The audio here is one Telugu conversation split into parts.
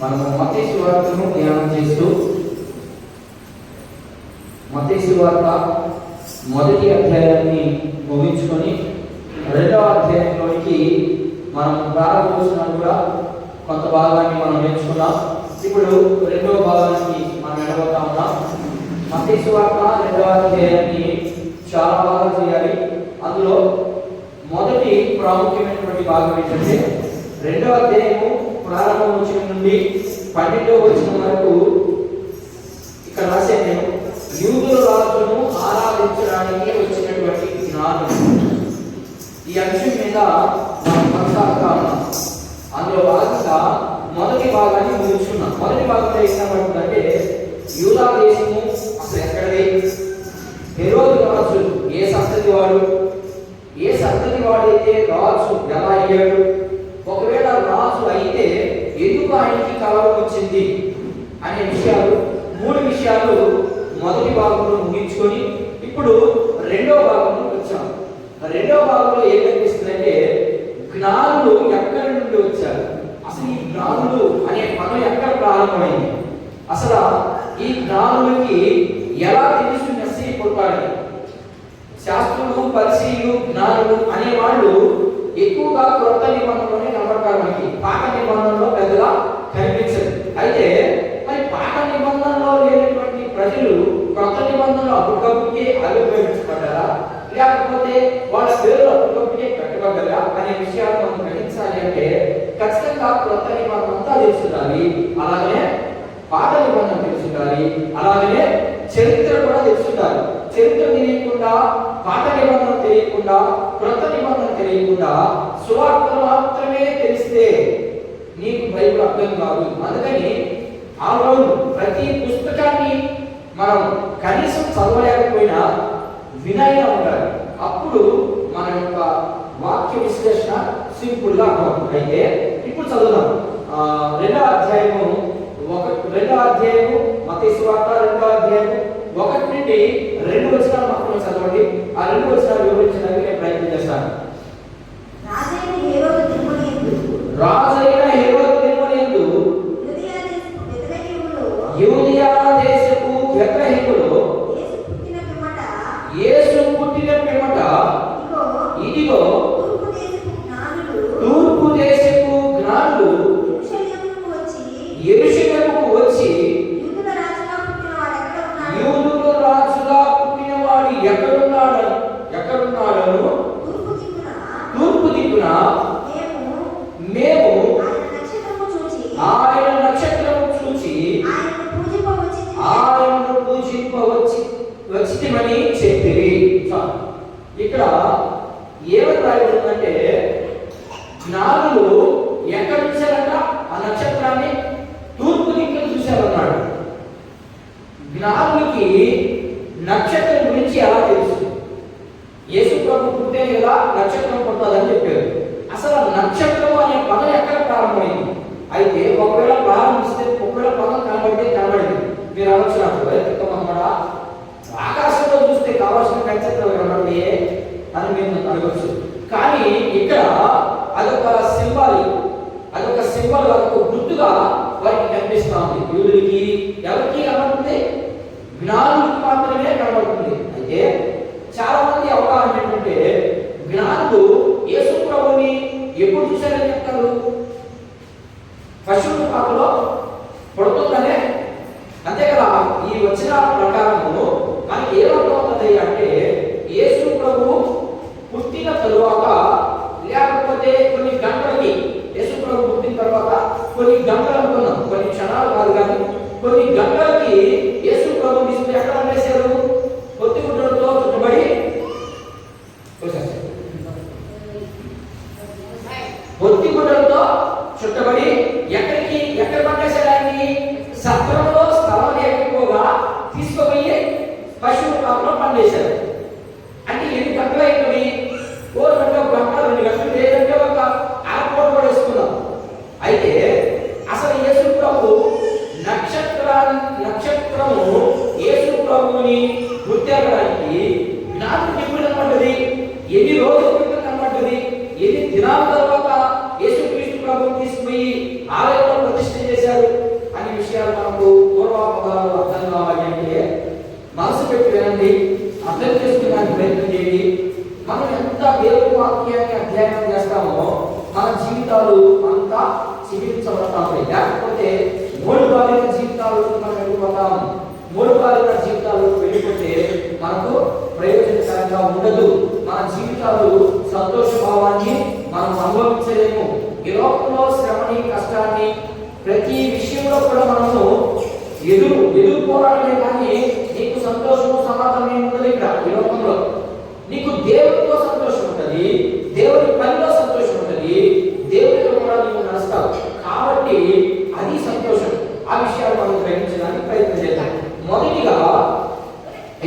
మనము మత్తయి సువార్తను ధ్యానం చేస్తూ మత్తయి సువార్త మొదటి అధ్యాయాన్ని ముగించుకొని రెండవ అధ్యాయంలోనికి మనం ప్రారంభించినా కూడా కొంత భాగాన్ని మనం నేర్చుకున్నాం. ఇప్పుడు రెండవ భాగానికి మనం వెళ్ళబోతా ఉన్నాం. మత్తయి సువార్త రెండవ అధ్యాయాన్ని చాలా బాగా చేయాలి. అందులో మొదటి ప్రాముఖ్యమైనటువంటి భాగం ఏంటంటే రెండవ అధ్యాయము ప్రారంభం వచనం నుండి 12వ వచనం వరకు ఇక్కడ రాశాను నేను. యూదుల రాజును ఆరాధించడానికి వచ్చినటువంటి జ్ఞానం, ఈ అంశం మీద మనం కొనసాగుతా ఉన్నాం. అందులో భాగంగా మొదటి భాగాన్ని ముగించుకున్నాం. మొదటి భాగంలో ఏం కనబడుతుందంటే యూదా దేశము అసలు ఎక్కడది, హెరోదు రాజు ఏ సంతతి వాడు, ఏ సంతతి వాడైతే రాజు ఎలా అయ్యాడు, ఒకవేళ రాజు అయితే ఎందుకు ఆయనకి కలవరం వచ్చింది అనే విషయాలు, 3 విషయాలు మొదటి భాగంలో ముగించుకొని ఇప్పుడు రెండవ భాగంలో వచ్చాం. రెండవ భాగంలో ఏం కనిపిస్తుందంటే జ్ఞానులు ఎక్కడి నుండి వచ్చారు, అసలు ఈ జ్ఞానులు అనే పదం ఎక్కడ ప్రారంభమైంది, అసలు ఈ జ్ఞానులకి ఎలా తెలుసు మెస్సీ పుట్టాలి. శాస్త్రులు, పరిసయ్యులు, జ్ఞానులు అనేవాళ్ళు ఎక్కువగా క్రొత్త నిబంధనలోనే కనబడతారు. మనకి పాత నిబంధనలో పెద్దగా కనిపించదు. అయితే మరి పాత నిబంధనలో లేనటువంటి ప్రజలు క్రొత్త నిబంధనలో అప్పటికప్పుడే ఆవిర్భవించబడ్డారా, లేకపోతే వాళ్ళ పేర్లు అప్పటికప్పుడే పెట్టబడ్డారా అనే విషయాలు మనం గ్రహించాలి అంటే ఖచ్చితంగా క్రొత్త నిబంధన అంతా తెలుసుండాలి, అలాగే పాత నిబంధన తెలుసుండాలి, అలాగే చరిత్ర కూడా తెలుసుండాలి. చరిత్ర తెలియకుండా, పాత నిబంధన తెలియకుండా, క్రొత్త నిబంధన తెలియకుండా సువార్త మాత్రమే తెలిస్తే నీకు బైబిల్ అర్థం కాదు. అందుకని ఆ రోజు ప్రతి పుస్తకాన్ని మనం కనీసం చదవలేకపోయినా వినైనా ఉండాలి. అప్పుడు మన యొక్క వాక్య విశ్లేషణ సింపుల్ గా అర్థమవుతుంది. అయితే ఇప్పుడు చదువుదాం. రెండవ అధ్యాయము మత్తయి సువార్త 2వ అధ్యాయము 1 నుండి 2 వచనాలు మాత్రమే చదవండి. ఆ 2 వచనాలు వివరించడానికి నేను ప్రయత్నం చేస్తాను. రాజైన హేరోదు దినములందు యూదయ దేశపు బెత్లెహేములో యేసు పుట్టిన పిమ్మట ఇదిగో తూర్పు దేశపు జ్ఞానులు యెరూషలేముకు వచ్చి యూదుల రాజుగా పుట్టిన వాడు ఎక్కడున్నాడను తూర్పు దిక్కున మేము ఆయన నక్షత్రము చూచి ఆయనను పూజింపవచ్చిమని చెప్పిరి. ఇక్కడ ఏమని రాయబడుతుందంటే జ్ఞానులు ఎక్కడ చూశారంట, ఆ నక్షత్రాన్ని తూర్పు దిక్కున చూశారన్నాడు. జ్ఞానులకి నక్షత్రం గురించి ఎలా తెలుసు? యేసు ప్రభు పుట్టే కదా నక్షత్రం పుట్టాలని చెప్పారు. అసలు నక్షత్రం అనే పదం ఎక్కడ ప్రారంభమైంది? అయితే ఒకవేళ ప్రారంభిస్తే ఒకవేళ పదం కనబడితే కనబడింది. మీరు అనొచ్చినప్పుడు ఆకాశంలో చూస్తే కావాల్సిన నక్షత్రం కనబడి అని మీరు అడగచ్చు. కానీ ఇక్కడ అదొక సింబల్, అదొక గుర్తుగా వారికి కనిపిస్తా ఉంది. యూదులకి ఎవరికి కనబడుతుంది? జ్ఞానులకు మాత్రమే కనబడుతుంది. అయితే చాలా మంది అవగాహన ఏంటంటే జ్ఞానులు యేసు ప్రభుని ఎప్పుడు చూశారని చెప్తారు? పశువుల పాకలో పడుతుందనే, అంతే కదా. ఈ వచ్చిన ప్రకారము మనకి ఏమవుతుంది అంటే యేసు ప్రభు పుట్టిన తరువాత లేకపోతే కొన్ని గంటలకి, యేసు ప్రభు పుట్టిన తర్వాత కొన్ని గంటలు అనుకున్నాం, కొన్ని క్షణాలు కాదు కానీ కొన్ని గంటలకి యేసు ప్రభు తీసుకుని ఎక్కడ వేశారు? పొత్తిగుడ్డలతో చుట్టబడి ఎక్కడ పట్టేసేదాన్ని సత్రంలో స్థలం లేకపోగా తీసుకుపోయి పశువుల పాపలో పండేశారు. అంటే 8 గంటలు అయినవి, 4 గంటలు, 1 గంట, 2 గంటలు, లేదంటే ఒక ఆకుపోటు కూడా వేసుకున్నాం. అయితే అసలు యేసు ప్రభు నక్షత్రము యేసు ప్రభుని గుర్తించడానికి జ్ఞానం ఎప్పుడు కనబడ్డది? ఎన్ని రోజుల క్రితం కనబడ్డది? ఎన్ని దినాల తర్వాత యేసు క్రీస్తు ప్రభుని తీసుకుపోయి ఆలయంలో ప్రతిష్ఠ చేశారు? వినండి, అర్థం చేసుకునే ప్రయత్నం చేయండి. మనం ఎంత దేవుని వాక్యాన్ని అధ్యయనం చేస్తామో మన జీవితాలు అంతా చికిత్సపడతాయి. లేకపోతే మూడుకాలిక జీవితాలకు మనం వెళ్ళిపోతాం. మూడుకాలిక జీవితాలకు వెళ్ళిపోతే మనకు ప్రయోజనకరంగా ఉండదు. మన జీవితాలు సంతోష భావాన్ని మనం అనుభవించలేము. ఈ లోకంలో శ్రమని, కష్టాన్ని, ప్రతి విషయంలో కూడా మనము ఎదుర్కోవడమే కానీ నీకు సంతోషము, సమాధానం ఏముండదు. ఇక్కడ ఈ లోకంలో నీకు దేవుడితో సంతోషం ఉంటుంది, దేవుడి పనిలో సంతోషం ఉంటుంది, దేవుడితో కూడా నీవు నడుస్తావు. కాబట్టి అది సంతోషం. ఆ విషయాలు మనం గ్రహించడానికి ప్రయత్నం చేద్దాం. మొదటిగా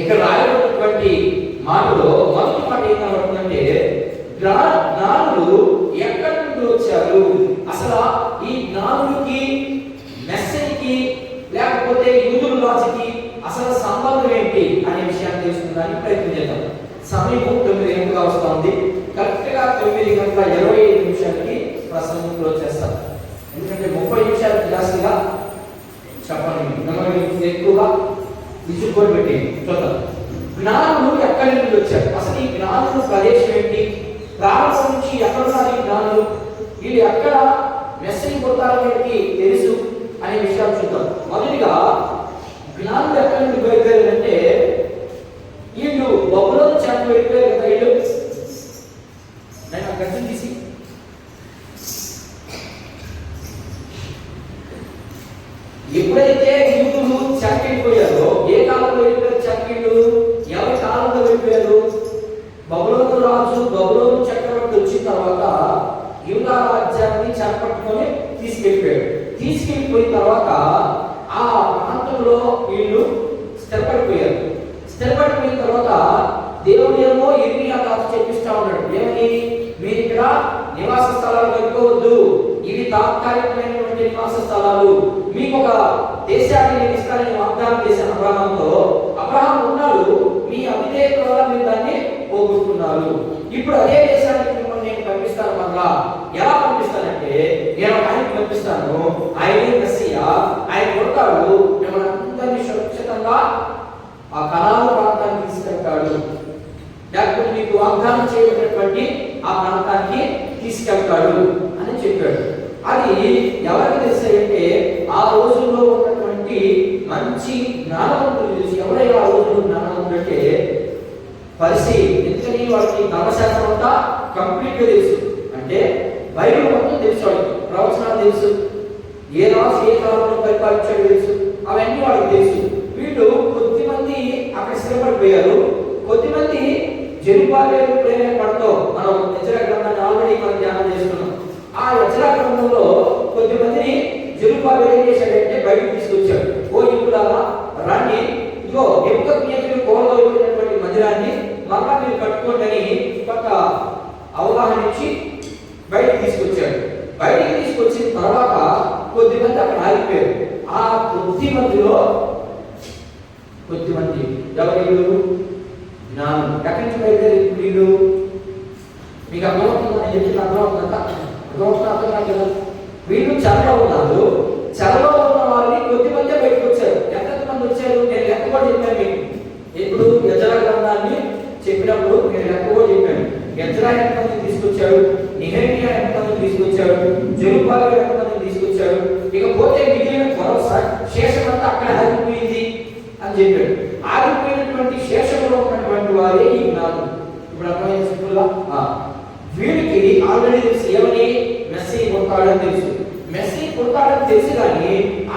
ఇక్కడ రాయబడినటువంటి మాటలో మొదటి మాట ఏం కనబడుతుందంటే, జ్ఞానులు ఎక్కడి నుండి వచ్చారు, అసలు ఈ జ్ఞానులకి మెస్సీకి లేకపోతే యూదుల రాజుకి అసలు సంబంధం ఏంటి అనే విషయాన్ని తెలుసుకుందానికి ప్రయత్నం చేద్దాం. సమయం 9 వస్తుంది. కరెక్ట్ గా 9:25 ప్రసంగంలో చేస్తాం. ఎందుకంటే 30 నిమిషాలు జాస్తిగా చెప్పండి, ఎక్కువగా విసుగుని పెట్టి చూద్దాం. జ్ఞానులు ఎక్కడి నుండి వచ్చారు, అసలు ఈ జ్ఞానులు ప్రదేశం ఏంటి, ప్రారంభం నుంచి ఎక్కడున్నారు ఈ జ్ఞానులు, వీళ్ళు ఎక్కడ మెస్సీ పోతారనేది తెలుసు అనే విషయాలు చూద్దాం. మొదటిగా జ్ఞానులు ఎక్కడి నుండి బయలుదేరారంటే, వీళ్ళు బబులోను చెరకు వెళ్ళిపోయారు కదా. వీళ్ళు నేను గట్టి తీసి ఎప్పుడైతే యూదులు చెరకెళ్ళిపోయారో, ఏ కాలంలో వెళ్ళిపోయారు చెరకీళ్ళు, ఎవరి కాలంలో వెళ్ళిపోయారు? బబులోను రాజు, బబులోను చక్రవర్తి వచ్చిన తర్వాత యూదా రాజ్యాన్ని చెరపట్టుకొని తీసుకెళ్ళిపోయాడు. తీసుకెళ్ళిపోయిన తర్వాత ఆ ప్రాంతంలో వీళ్ళు స్థిరపడిపోయారు. స్థిరపడిపోయిన తర్వాత దేవుడు ఏమో ఇర్మియా తాత చెప్పిస్తా ఉన్నాడు, ఏమని, మీరు ఇక్కడ నివాస స్థలాలు కట్టుకోవద్దు, ఇవి తాత్కాలికమైనటువంటి నివాస స్థలాలు, మీకు ఒక దేశాన్ని నేను ఇస్తానని వాగ్దానం చేశాను అబ్రహాంతో. అబ్రహాం ఉన్నాడు, మీ అవిధేయత వల్ల మీరు దాన్ని పోగొట్టుకున్నారు. ఇప్పుడు అదే దేశానికి మిమ్మల్ని నేను పంపిస్తాను. మళ్ళా ఎలా పంపిస్తానంటే, నేను ఆయనకి పంపిస్తాను, ఆయనే మెస్సియా, ఆయన కొడతాడు, మిమ్మల్ని అందరినీ సురక్షితంగా ఆ కనాను ప్రాంతానికి తీసుకెళ్తాడు, లేకపోతే మీకు వాగ్దానం చేయబడినటువంటి ఆ ప్రాంతానికి తీసుకెళ్తాడు అని చెప్పాడు. అది ఎవరికి తెలిసాయంటే, ఆ రోజుల్లో ఉన్నటువంటి మంచి జ్ఞానవంతులు తెలుసు. ఎవరైనా ఆ రోజుల్లో జ్ఞానవంతులు అంటే పరిస్థితి, ఎందుకని వాళ్ళకి ధర్మశాస్త్రం అంతా కంప్లీట్ గా తెలుసు. అంటే బైబిల్ మొత్తం తెలుసు, వాళ్ళకి ప్రవచనాలు తెలుసు, ఏ రాజు ఏ కాలంలో పరిపాలించాడు తెలుసు, అవన్నీ వాళ్ళకి తెలుసు. వీళ్ళు కొద్దిమంది అక్కడ స్థిరపడిపోయారు, కొద్దిమంది జెరుబాబెలు ప్రేరేపణతో మనం యెజ్రా గ్రంథాన్ని ఆల్రెడీ మనం ధ్యానం చేసుకున్నాం. ఆ యెజ్రా గ్రంథంలో కొద్దిమందిని జెరుబాబెలు ఏం చేశాడంటే బయటకు తీసుకొచ్చాడు. ఓ యూదులారా రండి, ఇదిగో నెబుకద్నెజరు కోరదోయినటువంటి మందిరాన్ని మరలా మీరు కట్టుకోండి అని కొంత అవగాహన ఇచ్చి బయటకు తీసుకొచ్చాడు. బయటికి తీసుకొచ్చిన తర్వాత కొద్దిమంది అక్కడ ఆగిపోయారు. ఆ కొద్దిమందిలో కొద్దిమంది ఎవరు? జ్ఞానం. ఎక్కడి నుంచి బయలుదేరి వీళ్ళు? మీకు అర్థమవుతుందని చెప్పి అర్థమవుతుందంట, అర్థం కదా. వీళ్ళు చెరలో ఉన్నారు, చెరలో ఉన్న వారిని కొద్దిమంది బయటకు వచ్చారు. ఎంతమంది వచ్చారు నేను లెక్క కూడా చెప్పాను మీకు. ఇప్పుడు యెజ్రా గ్రంథాన్ని చెప్పినప్పుడు నేను లెక్క కూడా చెప్పాను. యెజ్రా ఎంతమంది తీసుకొచ్చాడు, నెహెమ్యా ఎంతమంది తీసుకొచ్చాడు, జెరుబ్బాబెలు ఎంతమంది తీసుకొచ్చాడు, ఇకపోతే మిగిలిన శేషమంతా అక్కడ ఆగిపోయింది అని చెప్పాడు. ఆగిపోయినటువంటి శేషంలో ఉన్నటువంటి వారే ఈ జ్ఞానం. ఇప్పుడు అర్థమైంది సింపుల్గా. వీడికి ఆల్రెడీ తెలుసు, ఏమని, మెస్సీ పుడతాడని తెలుసు. మెస్సీ పుడతాడని తెలుసు, కానీ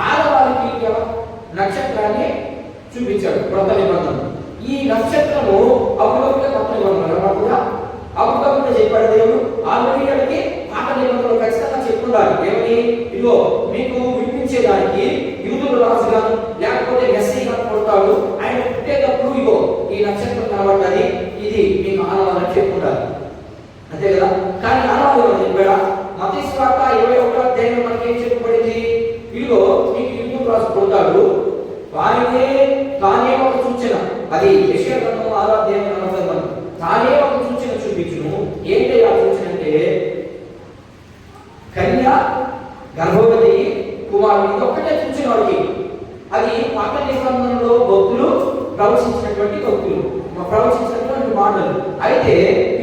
ఆడవారికి నక్షత్రాన్ని చూపించాడు కొత్త నిబంధన. ఈ నక్షత్రము అప్పుడప్పుడు కొత్త నిబంధన కూడా అప్పుడప్పుడు చెప్పాడు దేవుడు. ఆల్రెడీ వాళ్ళకి పాత నిబంధనలు ఖచ్చితంగా చెప్పుకుంటారు, ఏమని, ఇదిగో మీకు వినిపించేదానికి యూదుల రాజుగాను లేకపోతే మెస్సీ గాను పుడతాడు, ఆయన పుట్టేటప్పుడు ఇగో ఈ నక్షత్రం కనబడ్డది, ఇది మీకు ఆనవాళ్ళని చెప్పుకుంటారు, అంతే కదా. కానీ ఆనవాళ్ళు చెప్పాడా? మత్తయి సువార్త 21వ అధ్యాయంలో మనకి ఏం చెప్పబడింది? ఇదిగో మీకు యూదుల రాజు పుడతాడు, తానే ఒక సూచన, అది యెషయా గ్రంథం 6వ అధ్యాయం 40 తానే ఒక సూచన చూపించును. ఏంటి ఆ సూచన అంటే, కన్య గర్భవతి కుమారుడు, ఒక్కటే సూచన వాడికి. అది పాత నిబంధనలో భక్తులు ప్రవచించినటువంటి మాటలు. అయితే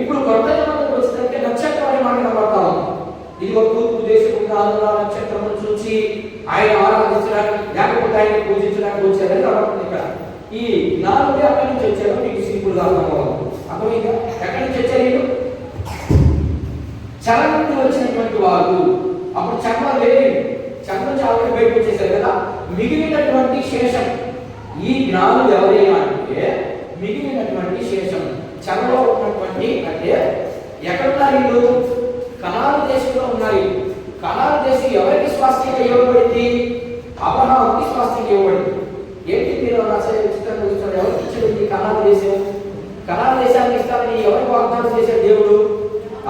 ఇప్పుడు కొత్త నిబంధనకు వచ్చేసరికి నక్షత్రం అనే మాట కనబడతా ఉంది. ఇదిగో తూర్పు దేశపు నక్షత్రమును చూసి ఆయన ఆరాధించడానికి లేకపోతే ఆయన పూజించడానికి వచ్చారని కనబడుతుంది. ఇక్కడ ఈ జ్ఞానులు ఎక్కడి నుంచి వచ్చారో మీకు సింపుల్ గా అర్థమైందా? ఎక్కడి నుంచి వచ్చారు వీళ్ళు? చల నుండి వచ్చినటువంటి వారు. అప్పుడు చక్రం లేదు, చక్రం చాలా బయటకు వచ్చేసారు కదా. మిగిలినటువంటి శేషం ఈ జ్ఞానులు ఎవరైనా అంటే మిగిలినటువంటి శేషం చలలో ఉన్నటువంటి, అంటే ఎక్కడున్నారు వీళ్ళు? కనాను దేశంలో ఉన్నారు. కనాను దేశం ఎవరికి స్వాస్థ్యంగా ఇవ్వబడింది? అబ్రహాముకి స్వాస్థ్యంగా ఇవ్వబడింది. ఏంటి మీరు ఎవరికి ఇచ్చింది కనాను దేశం? కనాను దేశాన్ని ఇస్తారని ఎవరికి వాగ్దానం చేశాడు దేవుడు?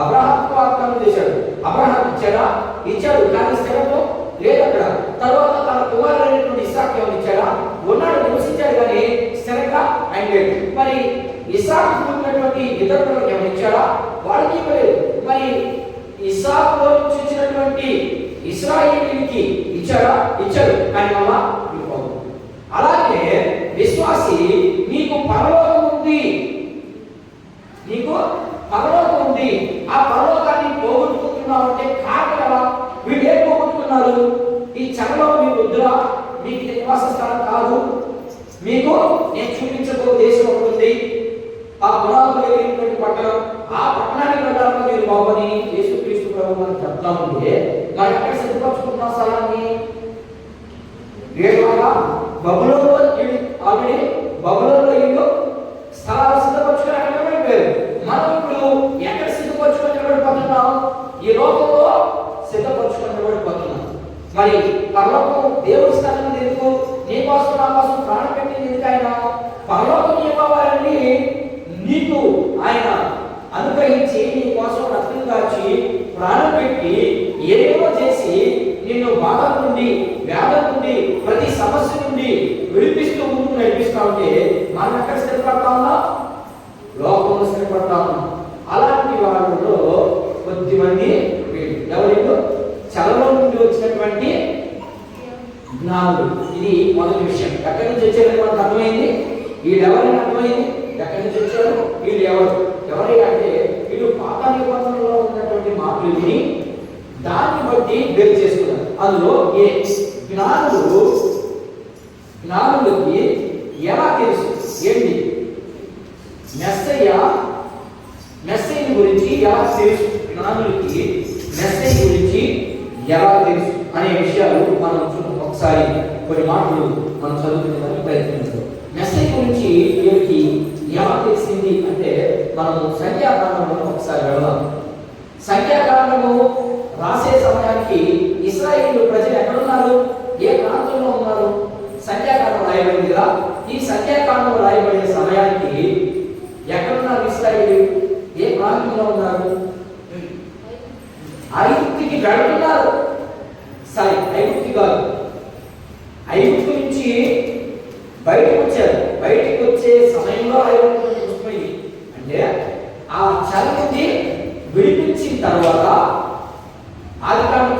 అబ్రహాముకు వాగ్దానం చేశాడు. అబ్రహాం ఇచ్చాడా? ఇచ్చాడు, కానీ స్థిరత్వం లేదు అక్కడ. తర్వాత తన కుమారుడైనటువంటి ఇస్సాకు ఏమని ఇచ్చాడా? ఉన్నాడు, నివసించాడు, కానీ స్థిరంగా ఆయన లేదు. మరి ఇస్సాకు పుట్టినటువంటి ఇతరులకు ఏమని ఇచ్చాడా? వాడికి ఇవ్వలేదు. మరి ఇస్సాకులో నుంచి వచ్చినటువంటి ఇశ్రాయేలీయునికి ఇచ్చాడా? ఇచ్చాడు, కానీ మళ్ళా ఇవ్వదు. అలాగే విశ్వాసి నీకు పరలోకం ఉంది, నీకు పరలోకం ఉంది. ఆ పరలోకాన్ని పోగొట్టుకుంటున్నావు అంటే కారణం వీళ్ళు ఏం పోగొట్టుకున్నారు? ఈ చలలో మీ వద్దురా, మీకు నివాస స్థలం కాదు, మీకు నేను చూపించబో దేశం ఉంటుంది, ఆ పునాదులు కలిగినటువంటి పట్టణం, ఆ పట్టణానికి వెళ్ళాలని మీరు బాబుని యేసుక్రీస్తు ప్రభువు అని చెప్తా ఉంటే మరి ఎక్కడ సిద్ధపరచుకుంటున్న స్థలాన్ని? ఏలాగా బబులోనులో ఆల్రెడీ బబులోనులో ఇల్లు స్థలాలు సిద్ధపరచుకొని అక్కడ వెళ్ళిపోయారు. మనం ఇప్పుడు ఎక్కడ సిద్ధపరచుకొని నిలబడిపోతున్నాం? ఈ లోకంలో సిద్ధపరచుకొని నిలబడిపోతున్నాం. మరి పరలోకం దేవుడి స్థలం ఎందుకు? నీ కోసం నా కోసం ప్రాణం పెట్టింది ఎందుకు? ఆయన పరలోకం ఇవ్వాలని నీకు ఆయన అనుగ్రహించి నీ కోసం రక్తం కాచి ప్రాణం పెట్టి ఏదేమో చేసి నిన్ను బాధల నుండి, వ్యాధుల నుండి, ప్రతి సమస్య నుండి విడిపిస్తూ ముందుకు నడిపిస్తా ఉంటే మనం ఎక్కడ స్థిరపడతా ఉన్నా? లోకంలో స్థిరపడతా ఉన్నాం. అలాంటి వాళ్ళలో కొద్దిమంది ఎవరిలో చలలో నుండి వచ్చినటువంటి జ్ఞానులు. ఇది మొదటి విషయం. ఎక్కడి నుంచి వచ్చారని మనకు అర్థమైంది. వీళ్ళు ఎవరైనా అర్థమైంది ఎక్కడి నుంచి వచ్చారు, వీళ్ళు ఎవరై అంటే వీళ్ళు పాత నిబంధనలో ఉన్నటువంటి మాటలు విని దాన్ని బట్టి వేరు చేసుకున్నారు. అందులో ఏ జ్ఞానులకి ఎలా తెలుసు? ఏంటి మెస్సయ్య గురించి ఎలా తెలుసు? జ్ఞానులకి మెస్సయ్య గురించి ఎలా తెలుసు అనే విషయాలు మనం ఒకసారి కొన్ని మాటలు మనం చదువుకునేదానికి ప్రయత్నించాం. మెస్సయ్య గురించి వీరికి ఎలా తెలిసింది అంటే మనము సంఖ్యాకాండంలో ఒకసారి వెళదాం. సంఖ్యాకాండము రాసే సమయానికి ఇశ్రాయేలు ప్రజలు ఎక్కడున్నారు? ఏ ప్రాంతంలో ఉన్నారు? సంఖ్యాకాండం రాయబడింది కదా. ఈ సంఖ్యాకాండం రాయబడిన సమయానికి ఎక్కడున్నారు ఇశ్రాయేలు? ఏ ప్రాంతంలో ఉన్నారు? ఐగుప్తుకి వెళుతున్నారు. ఐగుప్తు కాదు, ఐగుప్తు నుంచి బయటకు వచ్చారు. బయటకు వచ్చే సమయంలో ఐగుప్తు చూసిపోయింది. అంటే ఆ చలి నుండి విడిపించిన తర్వాత ఆదికాండం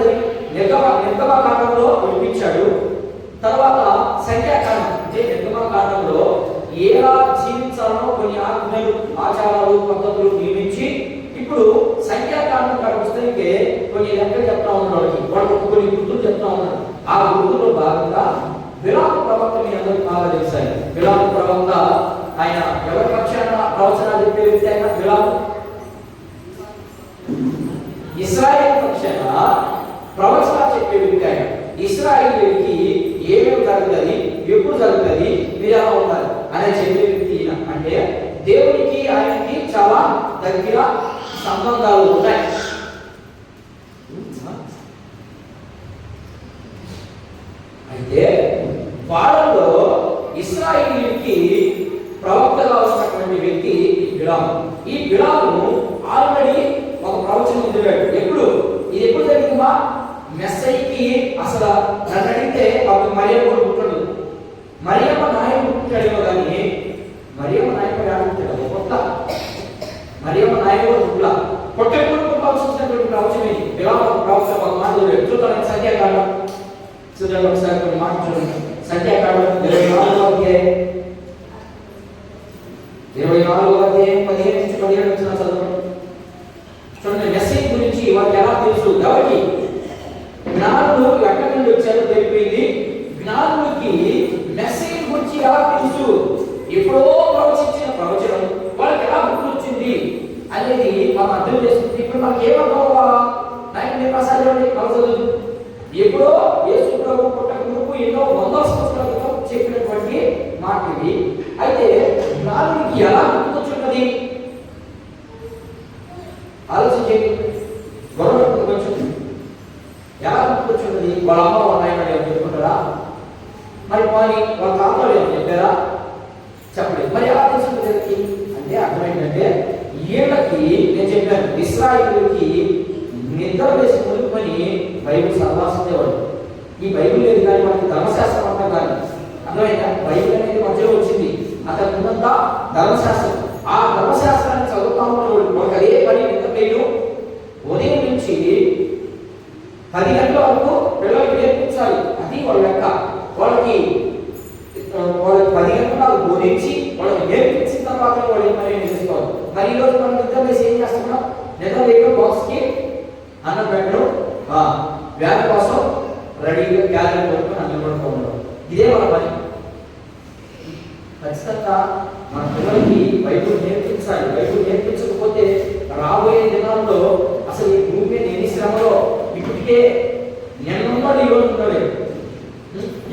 నిర్గమకాండంలో విడిపించాడు. తర్వాత సంఖ్యాకాండం అంటే నిర్గమకాండంలో ఎలా జీవించాలనో కొన్ని ఆజ్ఞలు, ఆచారాలు, పద్ధతులు నియమించి ఇప్పుడు సంఖ్యాకాండం పుస్తకానికి కొన్ని లెక్కలు చెప్తా ఉన్నాడు. వాళ్ళకి కొన్ని గుర్తులు చెప్తా ఉన్నాడు. ఆ గుర్తులో భాగంగా బిలాము ప్రవక్త మీ అందరికీ బాగా తెలుసాయి. బిలాము ప్రవక్త ఆయన ఎవరి పక్షాన ప్రవచనాలు చెప్పే వ్యక్తి? ఆయన బిలాము ఇశ్రాయేలు పక్షాన ప్రవచనాలు చెప్పే వ్యక్తి. ఆయన ఇశ్రాయేలుకి ఏమేమి జరుగుతుంది, ఎప్పుడు జరుగుతుంది, మీరు ఎలా ఉండాలి అనే చెప్పే వ్యక్తి. అంటే దేవునికి ఆయనకి చాలా దగ్గర సంబంధాలు ఉన్నాయి. అయితే వాళ్ళలో ఇశ్రాయేలుకి ప్రవక్తగా ఉన్నటువంటి వ్యక్తి బిలాము. ఈ బిలాము ఆల్రెడీ ఒక ప్రవచనం చదివాడు. ఇది ఎప్పుడు జరిగిందా? మెస్సయ్యకి అసలు నన్ను అడిగితే అప్పుడు మరియమ్మ కూడా పుట్టడు. మరియమ్మ నాయకుడు పుట్టాడేమో కానీ మరియమ్మ నాయకుడు ఆడుకుంటాడు. కొత్త మరియమ్మ నాయకుడు పుట్ల పొట్టెప్పుడు పుట్టాల్సినటువంటి ప్రవచనం ఇది. బిలాము ప్రవచనం ఒక మాట చూద్దాం. సంఖ్యాకాండం చూడండి ఒకసారి, కొన్ని మాట చూడండి. సంఖ్యాకాండం 24వ అధ్యాయం 15 నుంచి 17 వచ్చిన చదవండి. చూడండి, మెసేజ్ గురించి వారికి ఎలా తెలుసు? ఎవరికి? జ్ఞానులు ఎక్కడి నుండి వచ్చారో తెలిపింది. జ్ఞానులకి మెసేజ్ గురించి ఎలా తెలుసు? ఎప్పుడో ప్రవచించిన ప్రవచనం వాళ్ళకి ఎలా గుర్తొచ్చింది అనేది మనం అర్థం చేసుకుంటే ఇప్పుడు మనకి ఏమర్థం అవ్వాలా? ఎప్పుడో యేసు ప్రభు పుట్టక మునుపు ఎన్నో వందల సంవత్సరాల క్రితం చెప్పినటువంటి మాట ఇది. అయితే జ్ఞానులకి ఎలా గుర్తొచ్చున్నది? ఆలోచించేది గొడవ కొంచెం ఎలా గుర్తొచ్చున్నది? వాళ్ళ అమ్మ వాళ్ళ నాయన ఏమని చెప్పుకుంటారా? మరి పోనీ వాళ్ళ తాతలు ఏమని చెప్పారా? చెప్పలేదు. మరి ఎలా తెలుసుకుంటే అంటే అర్థం ఏంటంటే వీళ్ళకి నేను చెప్పాను, ఇశ్రాయేలుకి నిద్ర వేసి కొనుక్కొని బైబిల్ సర్వాసించేవాడు. ఈ బైబిల్ లేదు కానీ మనకి ధర్మశాస్త్రం అంటాం కానీ అర్థమైందా? బైబిల్ అనేది మధ్యలో వచ్చింది, అతని ముందంతా ధర్మశాస్త్రం. ఆ ధర్మశాస్త్రాన్ని చదువుతా ఉన్నవాడు వాళ్ళకి అదే పని. నిద్ర వేయడం ఉదయం నుంచి 10 గంటల వరకు పిల్లలకి నేర్పించాలి. అది వాళ్ళ లెక్క. వాళ్ళకి 10 గంటలు బోధించి వాళ్ళకి నేర్పించిన తర్వాత వాళ్ళు ఏం పని చేసుకోవాలి. మరి ఈరోజు మనం నిద్ర వేసి ఏం చేస్తున్నాం? నిద్ర వేయడం, బాక్స్కి అన్నం పెట్టడం, వ్యాన్ కోసం రెడీగా క్యాలరీ కొట్టుకొని అన్నం పడుకోవడం, ఇదే మన పని. ఖచ్చితంగా మన పిల్లలకి బైబిల్ నేర్పించాలి. బైబిల్ నేర్పించకపోతే రాబోయే దినాల్లో అసలు ఈ భూమి మీద ఎన్ని శ్రమలో ఇప్పటికే నిన్నున్నాడు, ఈరోజు ఉండలేదు.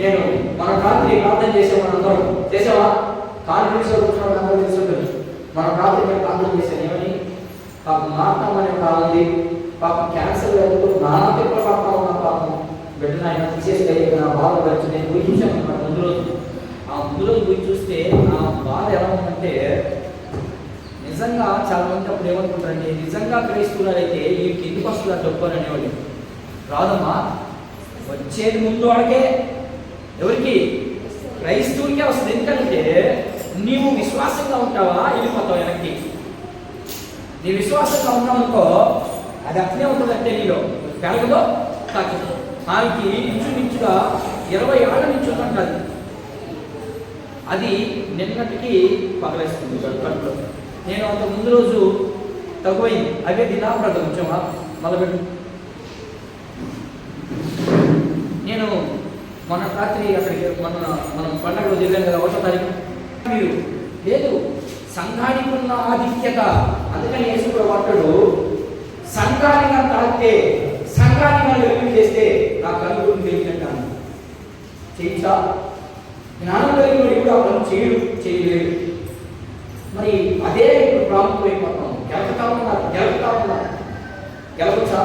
నేను మన రాత్రి ప్రార్థన చేసామని అందరం చేసావా? కాన్ఫరెన్స్ లో కూర్చున్న అందరూ తెలుసుంటుంది. మన రాత్రి మేము ప్రార్థన చేశాను. ఏమని? పాపం మాట్లాడమని అనే కావాలి, పాపం క్యాన్సర్ వ్యాధితో నానా తిప్పలు పడతా ఉన్నా, పాపం బిడ్డను ఆయన తీసేస్తే నా బాధ వచ్చి నేను పోయి చూశాను అన్నమాట. ముందు రోజు పోయి చూస్తే నా బాధ ఎలా ఉందంటే, నిజంగా చాలా మంది అప్పుడు ఏమనుకుంటారంటే, నిజంగా క్రైస్తవులైతే వీరికి ఎందుకు వస్తుంది ఆ డబ్బు అనేవాళ్ళు. రాదమ్మా, వచ్చేది ముందు వాడికే. ఎవరికి? క్రైస్తవునికే వస్తుంది. ఎందుకంటే నీవు విశ్వాసంగా ఉంటావా, వెళ్ళిపోతావు వెనక్కి. నీ విశ్వాసంగా ఉన్నావనుకో అది అట్లే ఉంటుందంటే నీలో పెరగదో తగ్గదు. ఆమెకి ఇంచుమించుగా 20 ఏళ్ళ నుంచి ఉంటుంది. అది నిన్నటికి పగలేస్తుంది కడుపులో. నేను అంత ముందు రోజు తక్కువైంది, అవే దినాపడదు కొంచెమా మొదలుపెట్టు. నేను మొన్న రాత్రి అక్కడికి మనం పండగ రోజు వెళ్ళాం కదా, 1వ తారీఖు. మీరు లేదు, సంఘానికి ఉన్న ఆధిక్యత. అందుకని యేసుప్రభువు అంటాడు, సంఘానిగా తాకితే, సంఘానిగా వెలుగు చేస్తే నా కళ్ళు తెలియదంటాను. చేయించా? జ్ఞానం కలిగిన కూడా ఆ పని చేయలేడు. మరి అదే ఇప్పుడు ప్రాముఖ్యం అయిపోతాం. గెలకతా ఉన్నారు. గెలవచ్చా?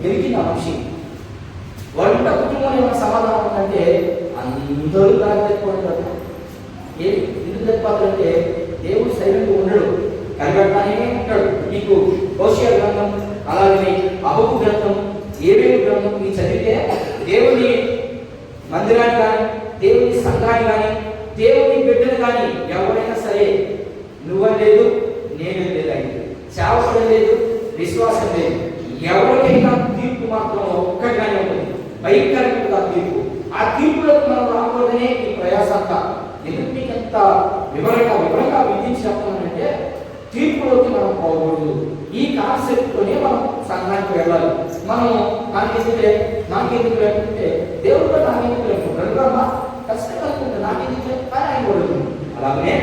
గెలికింది ఆ మనిషి. వాళ్ళ కుటుంబంలో ఏమైనా సమాధానం ఉందంటే అందరూ తెచ్చిపోతారు. ఎందుకు తెచ్చిపోతారంటే దేవుడు సైలెంట్గా ఉండడు, కనిపెడతానే ఉంటాడు. నీకు హోషేయ గ్రంథం, అలాగే హబక్కు గ్రంథం, యేరేమీయా గ్రంథం ఈ చదివితే దేవుని మందిరాన్ని కానీ, దేవుని సంఘాన్ని కానీ, దేవుని బిడ్డను కానీ ఎవరైనా సరే నువ్వని లేదు, నేను లేదు, సేవకుడు లేదు, విశ్వాసం లేదు, ఎవరికైనా తీర్పు మాత్రం ఒక్కటిగానే ఉంటుంది, భయంకరంగా తీర్పు. ఆ తీర్పులకు మనం రాకూడదనే ఈ ప్రయాసంతా. ఎందుకు మీకు ఎంత వివరంగా విధించినప్పుడంటే తీర్పులోకి మనం పోకూడదు. ఈ కాన్సెప్ట్తోనే మనం సంఘానికి వెళ్ళాలి. మనం నాకెందుకు లేకుంటే దేవుడు నాకెందుకు లేకుండా ఖచ్చితంగా అనుకుంటే నాకెందుకు కానీ ఆయన కూడా. అలాగే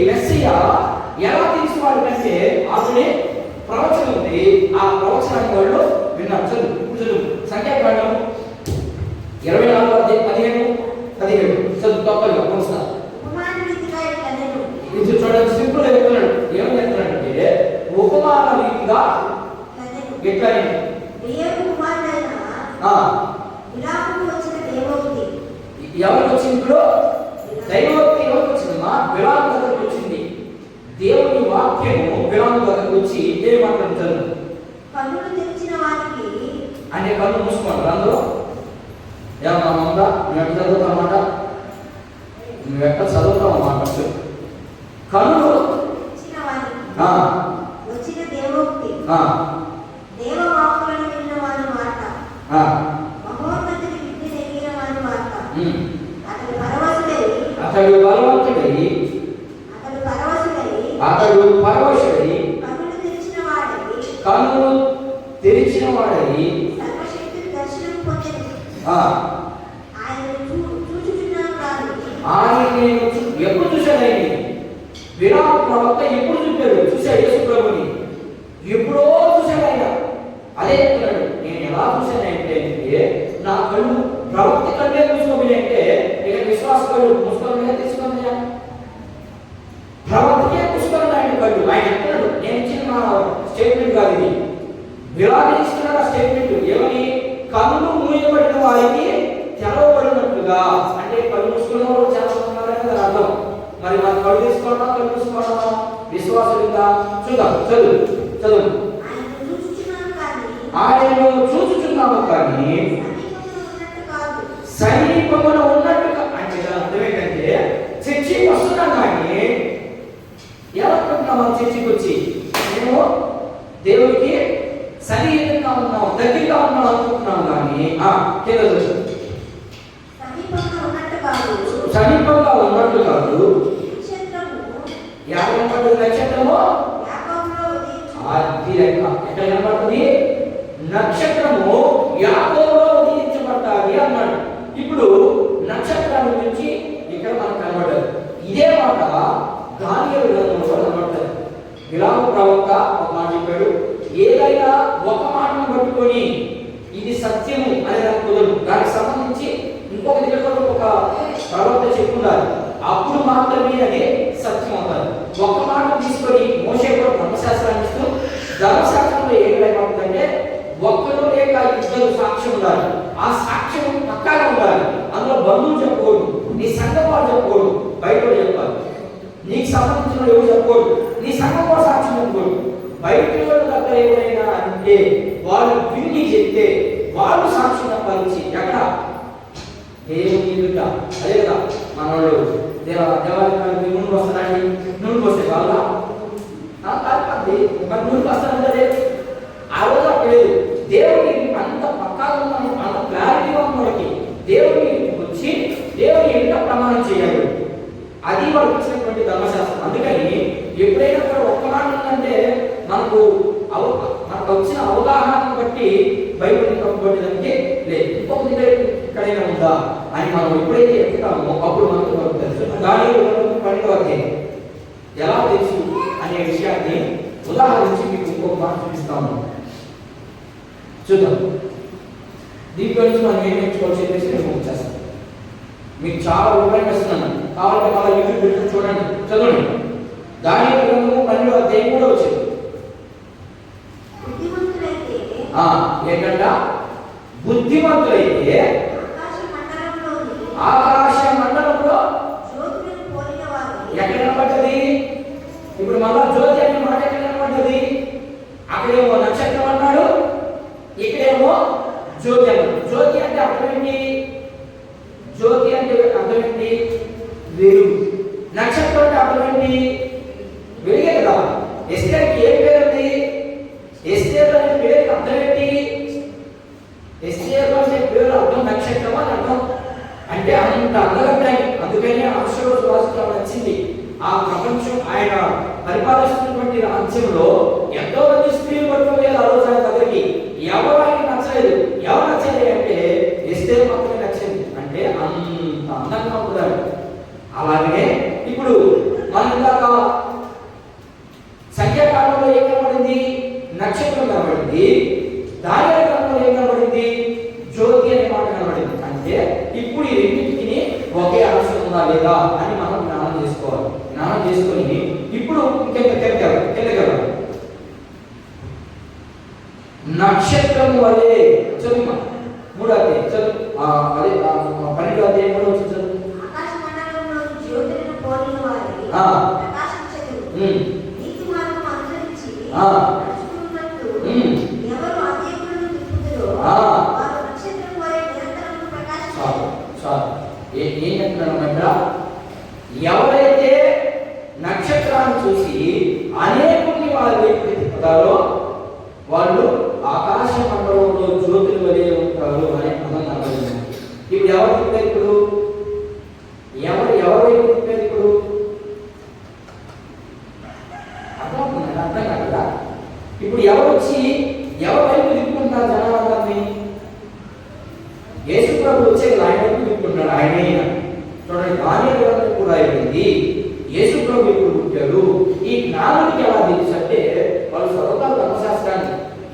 మెస్సియా ఎలా తీసుకోవాలంటే ఆమె ప్రవచనం ఉంది, ఆ ప్రవచనాన్ని వాళ్ళు విన్నారు. చదువు సంఖ్యాకాండం 24వ అధ్యాయం 15 చదువు తప్పగా కొనసాగు. ఇది చూడండి, సింపుల్ చెప్తున్నాడు. ఏమని చెప్తున్నాడంటే ఉపమాన రీతిగా ఎట్లా ఎవరికి వచ్చింది? ఇప్పుడు దైవోక్తి ఎవరికి వచ్చిందమ్మా? బిలాము దగ్గరికి వచ్చింది. దేవుని వాక్యము బిలాము దగ్గరికి వచ్చి ఏం మాట్లాడుతారు అంటే కళ్ళు మూసుకోండి. అందులో ఏమన్నా ఉందా? నువ్వు ఎక్కడ చదువుతావు అన్నమాట, నువ్వు ఎక్కడ చదువుతావు అన్నమాట. కళ్ళు వచ్చిన దేవోక్తి దేవవాక్కులను విన్న వారి మాట మహోన్నతుని విద్య తెలియని వారి అతడు బలవంతుడై అతడు పరవశుడై కన్నులు తెరిచిన వాడై ఆయన ఎప్పుడు చూశాడండి? విరామ ప్రవక్త ఎప్పుడు చూపాడు? చూశాడు యేసు ప్రభుని ఎప్పుడో చూశాడు ఆయన. అదే చెప్తున్నాడు, నేను ఎలా చూశానంటే నా కళ్ళు ప్రవక్త కళ్ళే చూసుకోబోయంటే ఇక విశ్వాస కళ్ళు పుస్తకంగా తీసుకుందా? ప్రవక్తకే పుస్తకం ఆయన కళ్ళు. ఆయన చెప్తున్నాడు, నేను ఇచ్చిన మా స్టేట్మెంట్ కాదు ఇది, విరామిస్తున్నాడు ఆ స్టేట్మెంట్. ఏమని? కన్ను మూయబడిన వారికి తెరవబడినట్లుగా. అంటే కళ్ళు మూసుకున్న వాళ్ళు చాలా ఉన్నారని దాని అర్థం. మరి మనం కళ్ళు తీసుకోవడం కళ్ళు తీసుకోవడం విశ్వాసంగా చూద్దాం. చదువు ఆయనను చూచుచున్నాము కానీ సమీపంలో ఉన్నట్టుగా. అంటే అర్థం ఏంటంటే చర్చికి వస్తున్నాం కానీ ఎలా అనుకుంటున్నాం? మనం చర్చికి వచ్చి మేము దేవుడికి సన్నిహితంగా ఉన్నాం, దగ్గరగా ఉన్నాం అనుకుంటున్నాం కానీ సమీపంగా ఉన్నట్టు కాదు. ఎక్కడ కనపడుతుంది నక్షత్రము? అది లెక్క. ఎక్కడ కనపడుతుంది? నక్షత్రము యాకోబులో ఉదయించబడ్డాది అన్నాడు. ఇప్పుడు నక్షత్రాల గురించి ఇక్కడ మనకు కనబడదు. ఇదే మాట దానియేలు గ్రంథంలో కనబడుతుంది. విలామ ప్రవక్త ఒక మాట చెప్పాడు, ఏదైనా ఒక మాటను పట్టుకొని ఇది సత్యము అని నాకు కుదరదు, దానికి సంబంధించి ఇంకొక దగ్గర ఒక ప్రవక్త చెప్పున్నారు, అప్పుడు మాత్రమే అది సత్యం అవుతారు. ఒక మాట తీసుకొని మోషే కూడా ధర్మశాస్త్రాన్ని ఇస్తూ ధర్మశాస్త్రంలో ఏం లేకపోతుందంటే ఒక్కరు లేక ఇద్దరు సాక్ష్యం ఉండాలి. ఆ సాక్ష్యం పక్కాగా ఉండాలి. అందులో బంధువులు చెప్పకూడదు, నీ సంఘం వాళ్ళు చెప్పకూడదు, బయట చెప్పాలి. నీకు సంబంధించిన ఎవరు చెప్పకూడదు, నీ సంఘం కూడా సాక్ష్యం చెప్పకూడదు. బయట వాళ్ళ దగ్గర ఎవరైనా అంటే వాళ్ళు విని చెప్తే వాళ్ళు సాక్ష్యం చెప్పాలి. ఎక్కడ? దేవుని ఎదుట. అదే కదా మన వాళ్ళు దేవాలయానికి నూనె వస్తానండి, నూనె వస్తే వాళ్ళ మరి నూనె వస్తానంటే ఆ రోజు అక్కలేదు. దేవుని అంత పక్కాగా ఉన్నాము, అంత క్లారిటీగా ఉన్నవాడికి దేవుని వచ్చి దేవుని ఎదుట ప్రమాణం చేయాలి. అది వాళ్ళకి ఇచ్చినటువంటి ధర్మశాస్త్రం. అందుకని ఎప్పుడైనా కూడా ఒక్క మాట ఉందంటే మనకు వచ్చిన అవగాహనను బట్టి బైబిల్ కప్పబడేదానికి లేదు. ఇంకొక దగ్గర ఎక్కడైనా ఉందా అని మనం ఎప్పుడైతే ఎత్తుతామో అప్పుడు మనకు తెలుసు. దానిలో 12వ అధ్యాయం ఎలా తెలుసు అనే విషయాన్ని ఉదాహరించి మీకు ఇంకొక మాట చూపిస్తాము. చూద్దాం. దీంట్లో నుంచి మనం ఏం నేర్చుకోవాల్సి చెప్పేసి నేను వచ్చేస్తాను. మీకు చాలా ఉపయోగం వస్తున్నాను. కావాలంటే మళ్ళీ యూట్యూబ్ పెట్టుకుని చూడండి, చదవండి. దానియేలు గ్రంథము 12వ అధ్యాయం కూడా వచ్చింది. ఏంటంట? బుద్ధిమంతులైతే ఆకాశ మండలంలో ఎక్కడ కనబడ్డది? ఇప్పుడు మళ్ళా జ్యోతి అనే మాట ఎక్కడ కనబడ్డది? అక్కడేమో నక్షత్రం అన్నాడు, ఇక్కడేమో జ్యోతి అన్నాడు. జ్యోతి అంటే అర్థం ఏంటి? జ్యోతి అంటే అర్థం ఏంటి? వెలుగు. నక్షత్రం అంటే అర్థం ఏంటి? వెలుగే కదా. ఎస్తేర్కి ఏ పేరు ఉంది? ఎస్తేర్ అనే పేరు అర్థం ఏంటి? ఎస్తేర్ అనే పేరు అర్థం నక్షత్రం అని అర్థం. అంటే అంత అందగట్టాయి. అందుకని అక్షరోజు రాష్ట్రం వచ్చింది. ఆ ప్రపంచం ఆయన పరిపాలిస్తున్నటువంటి రాజ్యంలో ఎంతో మంది స్త్రీలు పట్టుకోలేదు. ఆ రోజు ఆయన దగ్గరికి ఎవరు ఆయన నచ్చలేదు. ఎవరు నచ్చలేదు అంటే ఎస్తేర్ మాత్రమే నచ్చింది. అంటే అంత అందంగా ఉంటారు. అలాగే ఇప్పుడు మన ఇందాక సంఖ్యాకాలంలో ఏం కనబడింది? నక్షత్రం కనబడింది. దానియేలు గ్రంథంలో ఏం కనబడింది? జ్యోతి అనే మాట కనబడింది. అంటే ఇప్పుడు ఈ రెండింటికి ఒకే ఆలోచన ఉందా లేదా అని మనం జ్ఞానం చేసుకోవాలి. జ్ఞానం చేసుకొని ఇప్పుడు కిందకెళ్ళగలం. నక్షత్రం వలె చదువు 3వ అధ్యాయం చదువు. అదే 12వ అధ్యాయం కూడా వచ్చి చదువు. ఎవరైతే నక్షత్రాన్ని చూసి అనేకుల్ని వారి వైపు తిప్పుతారో వాళ్ళు ఆకాశ మండలంలో జ్యోతులు వలె ఉంటారు అనే పదం కనబడింది. ఇప్పుడు ఎవరు తిప్పారు? ఇప్పుడు ఎవరు వైపు తిప్పేది ఇప్పుడు? అర్థమవుతుంది? అర్థం కాదు. ఇప్పుడు ఎవరు వచ్చి ఎవరి వైపు తిప్పుకుంటారు జనాలందరినీ? యేసు ప్రభు వచ్చే ఆయన వైపు తిప్పుకుంటాడు. ఆయనే చూడండి, దానియేలు గ్రంథం కూడా అయిపోయింది. యేసు ప్రభు ఇప్పుడు పుట్టాడు. ఈ జ్ఞానానికి ఎలా తెలుసు అంటే వాళ్ళు చదువుతారు ధర్మశాస్త్రాన్ని,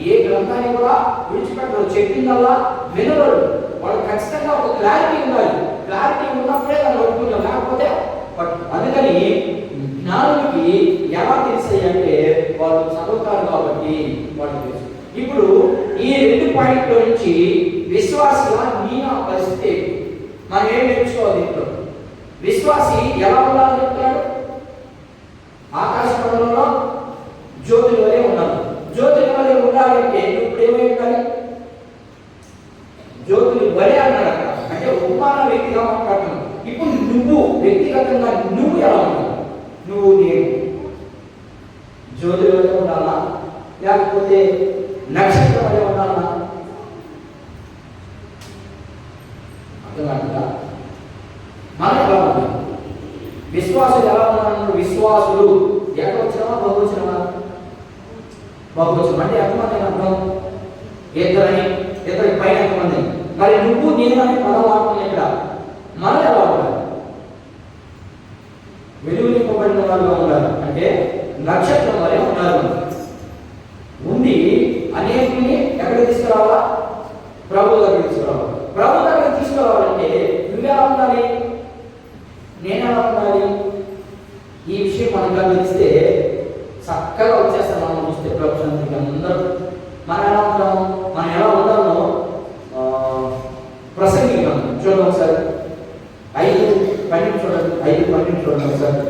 ఏ గ్రంథాన్ని కూడా విడిచిపెట్టరు, చెప్పిందల్లా వినరు. వాళ్ళు ఖచ్చితంగా ఒక క్లారిటీ ఉండాలి. క్లారిటీ ఉన్నప్పుడే దాన్ని పట్టుకుంటారు, లేకపోతే అందుకని జ్ఞానులకి ఎలా తెలుస్తాయి అంటే వాళ్ళు చదువుతారు కాబట్టి వాళ్ళు తెలుసు. ఇప్పుడు ఈ 2 పాయింట్ల నుంచి విశ్వాసిగా నీ నా పరిస్థితి మనం ఏం నేర్చుకోవాలి దీంట్లో? విశ్వాసి ఎలా ఉండాలని చెప్తాడు? ఆకాశ మండలంలో జ్యోతుల వలె ఉండాలి. జ్యోతుల వలె ఉండాలంటే ఇప్పుడు ఏమై ఉండాలి? జ్యోతులు వలె అన్నాడు అక్కడ, అంటే ఉపమాన వ్యక్తిగా మాట్లాడుతున్నావు. ఇప్పుడు నువ్వు వ్యక్తిగతంగా నువ్వు ఎలా ఉండాలి? నువ్వు నేను జ్యోతుల వలె ఉండాలా, లేకపోతే నక్షత్రం వలె ఉండాలా? అర్థమవుతుందా? మనం ఎలా ఉండాలి? విశ్వాసులు ఎలా ఉన్నారు? విశ్వాసులు ఏకవచనమా బహువచనమా? బహువచనం. అంటే ఎంతమంది అర్థం? ఇద్దరి పైన ఎంతమంది? మరి నువ్వు నేను అనే పదం వాడుతున్నాయి ఇక్కడ. మనం ఎలా ఉండాలి? వెలుగు నింపబడిన వాళ్ళుగా ఉండాలి, అంటే నక్షత్రం వలె ఉండాలి. ఉండి అనేకుల్ని ఎక్కడికి తీసుకురావాలా? ప్రభు దగ్గరికి తీసుకురావాలి. ప్రభు దగ్గరికి తీసుకురావాలంటే నువ్వెలా ఉండాలి? నేను ఎలా ఉండాలి? ఈ విషయం మనకు గమనిస్తే చక్కగా వచ్చేస్తాం. మనం చూస్తే ప్రభు సంతికి అందరూ మనం ఎలా ఉంటాం, మనం ఎలా ఉండాలో ప్రసంగిస్తాం. చూడండి ఒకసారి 5:12 చూడండి. 5:12 చూడండి ఒకసారి.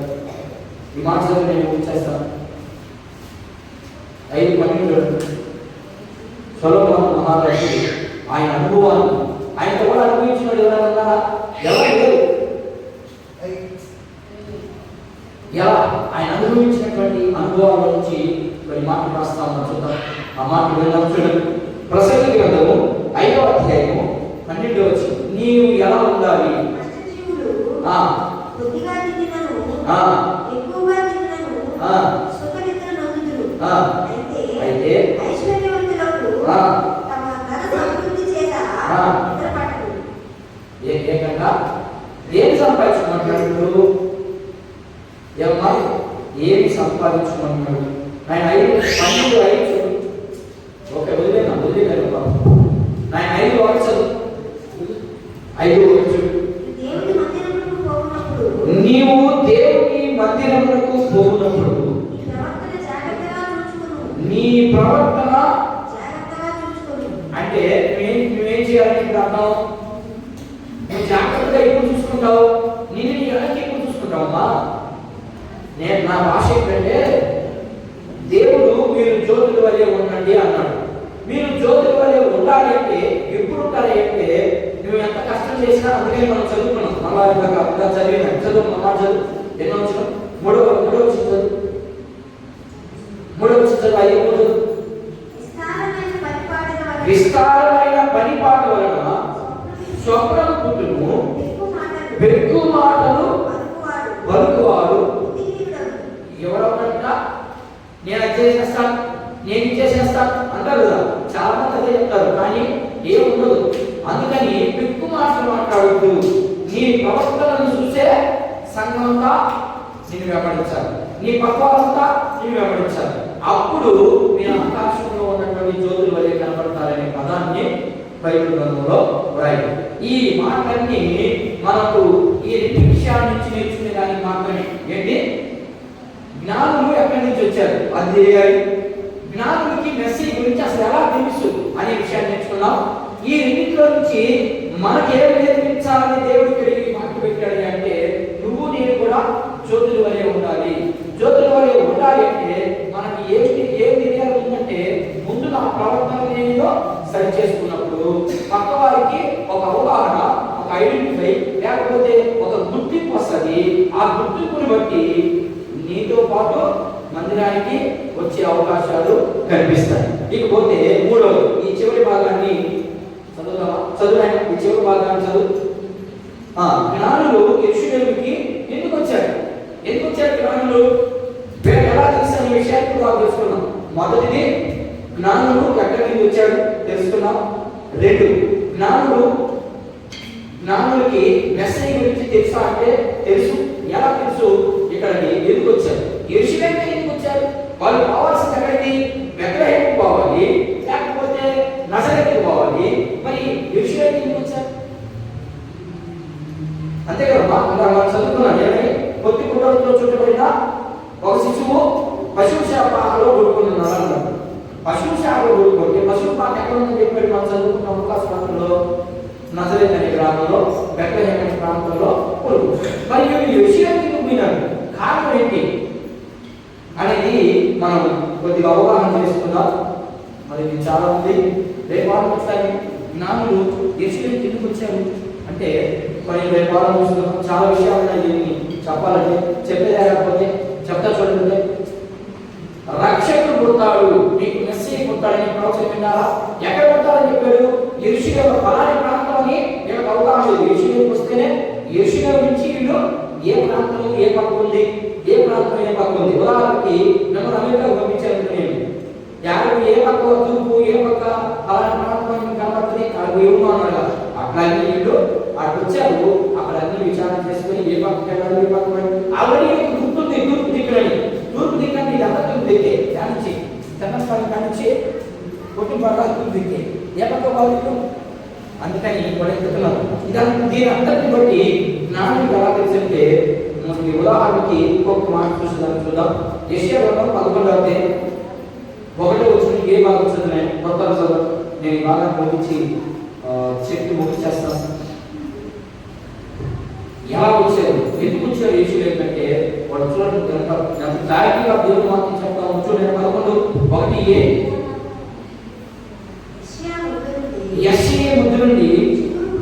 ఈ మాట నేను వచ్చేస్తాను. 5:12 చూడండి. సొలొమోను మహారాజు ఆయన అనుభవాన్ని, ఆయనతో కూడా అనుభవించినాడు. ఎవరైనా ఉన్నారా? ఎవరు లేరు. ఎలా ఆయన అనుభవించినటువంటి అనుభవాల నుంచి కొన్ని మాటలు రాస్తా ఉన్నాం, చూద్దాం. ఆ మాటలు విన్నాం. చూడండి, ప్రసంగి గ్రంథము 5వ అధ్యాయము 12వ వచనం. నీవు ఎలా ఉండాలి? అయితే ఏకంగా ఏమి సంపాదించుకుంటున్నాడు? ఏమి సంపాదించుకుంటున్నాడు? ఆయన 5:12 ఓకే వదిలేనా? ఆయన 5:1 నీవు దేవుని మందిరమునకు పోవునప్పుడు నీ ప్రవర్తన అంటే నువ్వేం చేయాలని అర్థం? నువ్వు జాగ్రత్తగా ఎప్పుడు చూసుకుంటావు? నేను నీ వెనక్కి ఎప్పుడు చూసుకుంటావమ్మా? నేను నా భాష ఏంటంటే దేవుడు మీరు జ్యోతుల వలె ఉండండి అన్నాడు. మీరు జ్యోతుల వలె ఉండాలి అంటే ఎప్పుడు ఉంటారు అంటే నువ్వు ఎంత కష్టం చేసినా. అందుకని మనం చదువుకున్నాం. మళ్ళా చదివిన చదువు మాట చదువు. ఎన్నో వచ్చిన మూడవ చదువు. 3వ చదువు 5వ చదువు. విస్తారమైన పనిపాట వలన స్వప్నం పుట్టును, బెక్కు మాటలు పలుకువాడు. ఎవరొకట నేను అది చేసేస్తాను, నేను ఇచ్చేసేస్తాను అంటారు కదా. చాలా మంది అదే చెప్తారు, కానీ ఏం ఉండదు. అందుకని బెక్కు మాటలు మాట్లాడుతూ నీ ప్రవర్తనను చూసే సంఘమంతా నిన్ను వెంబడించాలి, నీ పక్వాలంతా నిన్ను వెంబడించాలి. అప్పుడు మీ ఆకాశంలో ఉన్నటువంటి జ్యోతుల వలె కనబడతారనే పదాన్ని బైబిల్ గ్రంథంలో వ్రాయి. ఈ మాటలన్నీ మనకు ఈ 2 విషయాల నుంచి నేర్చుకునే దానికి మాత్రమే. ఏంటి? జ్ఞానులు ఎక్కడి నుంచి వచ్చారు అది తెలియాలి. జ్ఞానులకి మెసేజ్ గురించి అసలు ఎలా తెలుసు అనే విషయాన్ని నేర్చుకున్నాం. ఈ 2 నుంచి మనకి ఏమి నేర్పించాలని దేవుడికి మాట పెట్టాడు అంటే నువ్వు నేను కూడా జ్యోతుల వలె ఉండాలి. జ్యోతుల వలె ఉండాలి అంటే మనకి ఏం తెలియాలి ఉందంటే ముందు నా ప్రవర్తన ఏదో సరి చేసుకున్నప్పుడు పక్క వారికి ఒక అవగాహన, ఒక ఐడెంటిఫై లేకపోతే ఒక గుర్తింపు వస్తుంది. ఆ గుర్తింపుని బట్టి నీతో పాటు మందిరానికి వచ్చే అవకాశాలు కనిపిస్తాయి. ఇకపోతే 3వ, ఈ చివరి భాగాన్ని చదువుదామా? చదువు. ఈ చివరి భాగాన్ని చదువు. జ్ఞానులు యెరూషలేముకి ఎందుకు వచ్చారు? జ్ఞానులు వీళ్ళు ఎలా తెలుసు విషయాన్ని కూడా తెలుసుకున్నాం. మొదటిది, జ్ఞానులు ఎక్కడి నుంచి వచ్చాడు తెలుసుకున్నాం. రెండు, జ్ఞానులకి మెస్సయ్య గురించి తెలుసా అంటే తెలుసు. ఎలా తెలుసు? ఇక్కడికి ఎందుకు వచ్చారు? యెరూషలేముకి ఎందుకు వచ్చారు? వాళ్ళు కావాల్సింది ఎక్కడికి? బెత్లెహేముకు పోవాలి, లేకపోతే నజరేతుకు పోవాలి. మరి యెరూషలేముకి ఎందుకు వచ్చారు? అంతే కదా, మనం చదువుకున్నాం. ఏమని? కొద్ది కుటుంబంలో చుట్టబడిన ఒక శిశువు పశువు శాపలో కొడుకున్నారు అన్నారు. పశువు శాపలో కొడుకుంటే పశువు పాట ఎక్కడ ఉందని చెప్పాడు? మనం చదువుకున్న అవకాశ ప్రాంతంలో నజరేత్ అనే గ్రామంలో, బెత్లెహేము అనే ప్రాంతంలో కొడుకు. మరి యెరూషలేముకి పోయినారు, కారణం ఏంటి అనేది మనం కొద్దిగా అవగాహన చేసుకుందాం. మరి ఇది చాలా ఉంది. రేపు ఆలోచిస్తాను జ్ఞానులు యెరూషలేముకి ఎందుకు వచ్చారు అంటే మరి రేపు ఆలోచిస్తున్నాం. చాలా విషయాలు ఉన్నాయి చెప్పాలంటే, చెప్పేదేకపోతే చెప్తా చూడండి. రక్షకుడు పుడతాడు, మీకు మెస్సయ్య పుట్టాడని ప్రవచనం విన్నారా? ఎక్కడ పుట్టాలని చెప్పాడు? యెరూషలేము పలాని ప్రాంతం అని వీళ్ళకి అవగాహన లేదు. యెరూషలేముకి వస్తేనే యెరూషలేము నుంచి వీళ్ళు ఏ ప్రాంతం ఏ పక్క ఉంది, ఏ ప్రాంతం ఏ పక్క ఉంది. ఉదాహరణకి మిమ్మల్ని అమెరికాకు పంపించారు, నేను యాభై ఏ పక్క తూర్పు ఏ పక్క పలాని ప్రాంతం కనబడుతుంది, అక్కడ ఏమో అన్నాడు. అట్లాగే వీళ్ళు అక్కడ వచ్చారు, అక్కడ అన్ని విచారణ చేసుకుని ఏ పక్క వెళ్ళాలి, ఏ పక్క ఆల్రెడీ గుర్తుంది తూర్పు దిక్కులని. తూర్పు దిక్కని ఇదంతా తూర్పు దిక్కే, దానించి తెలంగాణ కానించి కొట్టి పడాలి తూర్పు దిక్కే, ఏ పక్క వాళ్ళు. అందుకని వాళ్ళు చెప్తున్నారు ఇదంతా. దీని అంతటిని బట్టి జ్ఞానులకు ఎలా తెలిసింటే మనకి ఉదాహరణకి ఇంకొక మాట చూద్దాం. యెషయా గ్రంథం 11వ అధ్యాయం 1వ వచనం ఏ భాగం చదివాను? మొత్తం చదువు. నేను ఈ భాగాన్ని ముగించి చెప్పి ముగించేస్తాను. ఎలా వచ్చారు, ఎందుకు వచ్చారు యెరూషలేముకి అంటే వాళ్ళు చూడండి. ఎంత క్లారిటీగా దేవుని వాక్యం చెప్తాము చూడండి. 11:1 యెషయా ముద్దు నుండి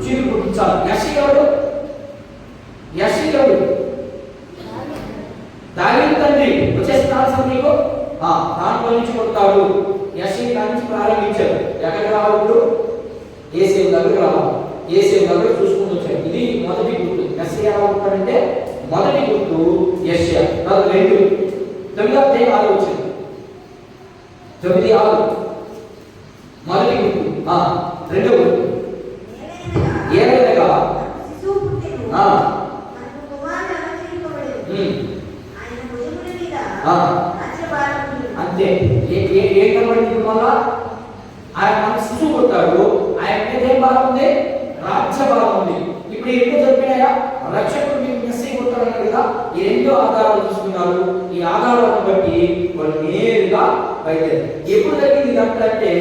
చిగురు పుట్టించాలి. యెషయా దావీదు తండ్రి వచ్చేస్తున్నారు నీకు, దాంట్లో నుంచి కొడతాడు. యెషయా దాని నుంచి ప్రారంభించారు. ఎక్కడికి రావాలి? యేసేపు దగ్గరికి రావాలి. యేసేపు దగ్గర చూసుకుంటూ వచ్చాడు. ఇది మొదటి గుర్తు. యెషయా ఎలా ఉంటాడంటే మొదటి గుర్తు యెషయా. 9వ అధ్యాయం 6 వచ్చింది. 9:6 మొదటి గుర్తు. రెండవ గుర్తు ఏదైనా అంతే. ఏ కనబడింది? మళ్ళా ఆయన మనకు శిశువు పుట్టాడు, ఆయన మీద ఏం భారం ఉంది? రాజ్య భారం ఉంది. ఇప్పుడు ఎన్నో చెప్పినాయా? రక్షకుడు మీకు మెస్సయ్య పుట్టాడు కదా. ఈ రెండో ఆధారాలు చూసుకున్నారు. ఈ ఆధారాలను బట్టి వాళ్ళు నేరుగా బయలుదేరారు. ఎప్పుడు జరిగింది ఇదంతా అంటే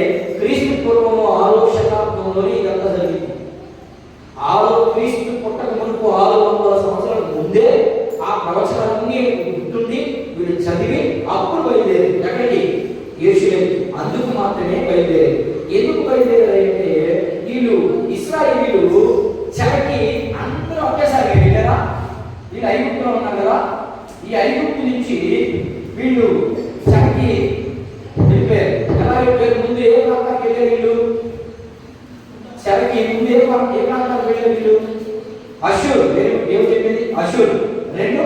క్రీస్తు పూర్వము 6వ శతాబ్దంలో ఇదంతా జరిగింది. క్రీస్తు పుట్టక మునుపు 600 సంవత్సరాల ముందే ఆ ప్రవచనాలన్నీ గుర్తుండి వీళ్ళు చదివి అప్పుడు బయలుదేరారు. ఎక్కడికి? యెరూషలేముకి. అందుకు మాత్రమే బయలుదేరారు. ఎందుకు బయలుదేరారంటే వీళ్ళు ఇశ్రాయేలీయులు చెరకి అందరూ ఒకేసారి వెళ్ళారా? వీళ్ళు ఐగుప్తులో ఉన్నారు కదా. ఈ ఐగుప్తు నుంచి వీళ్ళు చెరకి వెళ్ళిపోయారు. ఎలా వెళ్ళిపోయారు? ముందు ఏ ప్రాంతానికి వెళ్ళారు వీళ్ళు? చెరకి ముందు ఏ ప్రాంతానికి వెళ్ళారు వీళ్ళు? అషూర్. ఏం చెప్పింది? అషూర్. 2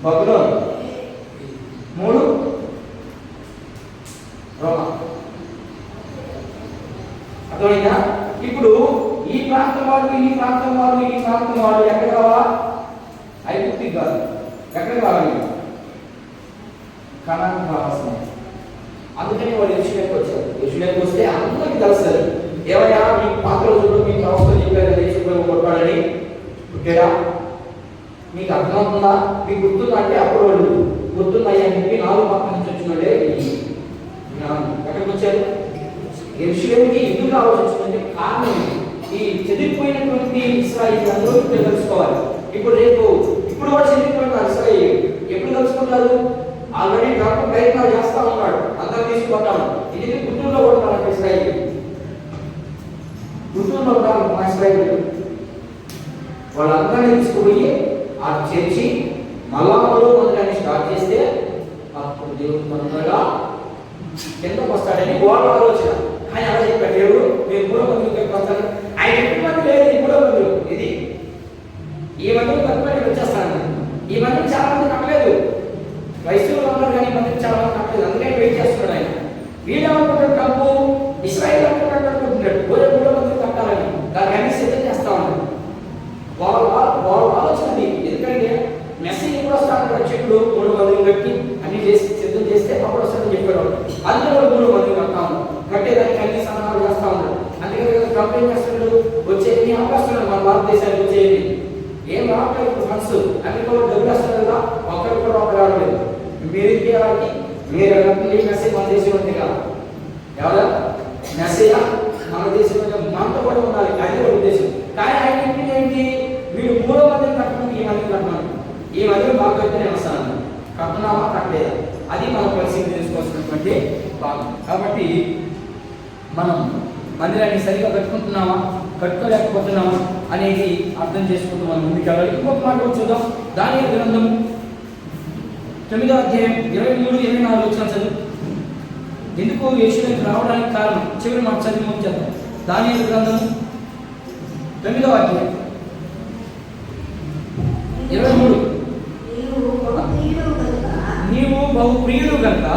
బబులోన్, 3 రోమా. అర్థమైందా? ఇప్పుడు ఈ ప్రాంతం వాళ్ళు ఎక్కడ కావాలా? ఐగుప్తుకి కాదు. ఎక్కడ కావాలి? కనానుకు రావాల్సింది. అందుకని వాళ్ళు యెరూషలేముకి వచ్చారు. యెరూషలేముకి వస్తే అందరికీ తెలుస్తుంది. ఏమయ్యా మీ పాత రోజుల్లో మీకు అవసరం చెప్పారు యెరూషలేము కొట్టాడని పుట్టాడా? మీకు అర్థమవుతుందా? మీకు గుర్తుందా అంటే అప్పుడు వాళ్ళు గుర్తున్నాయని చెప్పి 4 పక్కల నుంచి వచ్చినోడే ఎక్కడికి వచ్చారు? యెరూషలేముకి ఎందుకు ఆలోచించుకుంటే కారణం ఈ చెదిరిపోయినటువంటి ఇశ్రాయేలు అందరూ తెలుసుకోవాలి. ఇప్పుడు కూడా చెదిరిపోయిన ఇశ్రాయేలు ఎప్పుడు తెలుసుకుంటారు? ఆల్రెడీ డాక్టర్ ప్రయత్నాలు చేస్తా ఉన్నాడు. అందరూ తీసుకుంటాను. ఇది గుంటూరులో ఉంటారు ఇశ్రాయేలు. గుంటూరులో ఉంటారు మా ఇశ్రాయేలు. వాళ్ళందరినీ తీసుకుపోయి ఆ చేర్చి మళ్ళా మొదలని స్టార్ట్ చేస్తే అప్పుడు దేవుడు తొందరగా కిందకు వస్తాడని వాళ్ళ ఆలోచన. కానీ అలా చెప్పాడు దేవుడు, మీరు 3 మందికి వస్తాడు. ఆయన మంది లేదు, ఈ 3వ మందిలో ఇది ఈ మందిలో తక్కువ వచ్చేస్తాను. ఈ మందికి చాలా మంది కట్టలేదు, వయసులో ఉన్నారు కానీ ఈ మందికి చాలా మంది కట్టలేదు, అందుకని వెయిట్ చేస్తున్నాడు ఆయన. వీళ్ళు అనుకుంటాడు డబ్బు ఇస్రాయేల్ అనుకుంటున్నాడు 3వ మందికి కట్టాలని, దానికి అన్ని సిద్ధం చేస్తా ఉన్నాడు. వాళ్ళ ఆలోచన అది. ఎందుకంటే మెసేజ్ ఎప్పుడు వస్తాడు చెట్లు 3వ మందిని కట్టి అన్ని చేసి సిద్ధం చేస్తే అప్పుడు వస్తాడని చెప్పాడు. అందులో 3వ మందిని కడతా ఉన్నాడు, కట్టేదానికి అన్ని సన్నాహాలు చేస్తా ఉన్నాడు. అందుకని కంపెనీ చేస్తున్నాడు, వచ్చేది అవకాశం మన భారతదేశానికి వచ్చేది ఏం రావట్లేదు. ఫండ్స్ అమెరికాలో డబ్బులు వస్తారు కదా, ఒక్కరికి కూడా ఒక రావట్లేదు. మీరు వాళ్ళకి మీరు మెసేజ్ మన దేశం ఉంది కదా, ఎవరా మెసేజ్ మన దేశంలో మనతో కూడా ఉండాలి, అది కూడా ఉద్దేశం. కానీ ఆయన ఏంటి, వీడు 3వ మందిని కట్టడం, ఈ మందిని కట్టడం, ఈ మందిని బాగా కట్టినే వస్తాను, కట్టున్నామా కట్టలేదా, అది మనం పరిశీలన చేసుకోవాల్సినటువంటి భాగం. కాబట్టి మనం మందిరాన్ని సరిగా కట్టుకుంటున్నామా కట్టుకోలేకపోతున్నామా అనేది అర్థం చేసుకుంటూ మనం ముందుకెళ్ళాలి. ఇంకొక మాట చూద్దాం. దానియేలు గ్రంథము 9వ అధ్యాయం 23-24 వచ్చిన చదువు. ఎందుకు యెరూషలేముకు రావడానికి కారణం చివరి మాట చదివి ముగించేద్దాం. దానియేలు గ్రంథము 9వ అధ్యాయం 23. నీవు బహు ప్రియుడు కనుక